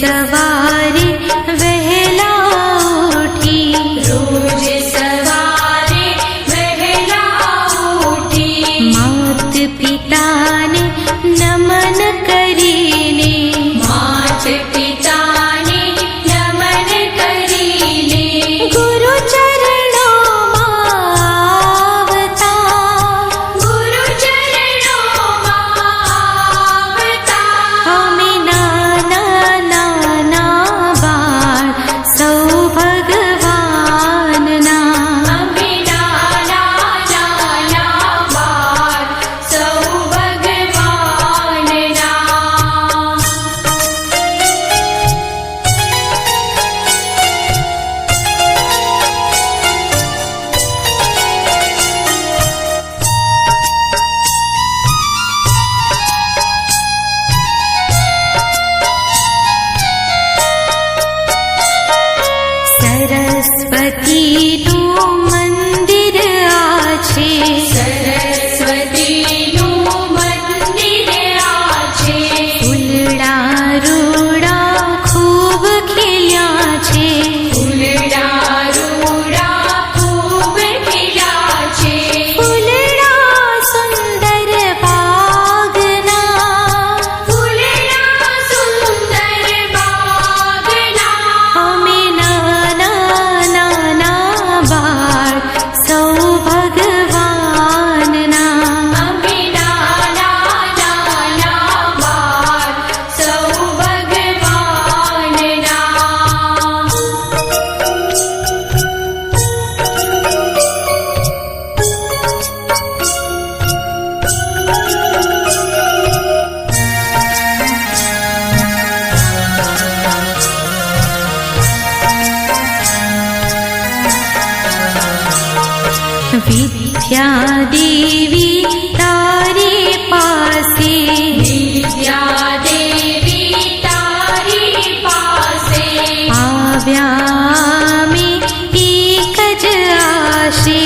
सवारे वहला उठी, रोज सवारे वहला उठी, मात पिता ने नमन करीने, मात पिता ने नमन करीने, गुरु चरणों आवता, गुरु चरणों आवता, हमें नाना नाना बार सौ भगवान ना, अम्बे नाना नाना बार सौ भगवान ना। सरस्वती नु मंदिर आछे, सरस्वती નું મંદિર આછે, फूलड़ा रूड़ा खूब खिल्या छे, ફૂલડા રૂડા ખૂબ ખીલા છે, फूलड़ा सुंदर बागना, ફૂલડા સુંદર બાગના, हमें नाना नाना बार सौ भगवान ना, અમ્બે નાના નાના બાર સૌ ભગવાન ના। विद्या देवी तारे पासे, વિદ્યા દેવી તારી પાસે આવ્યા में एक ज आशे,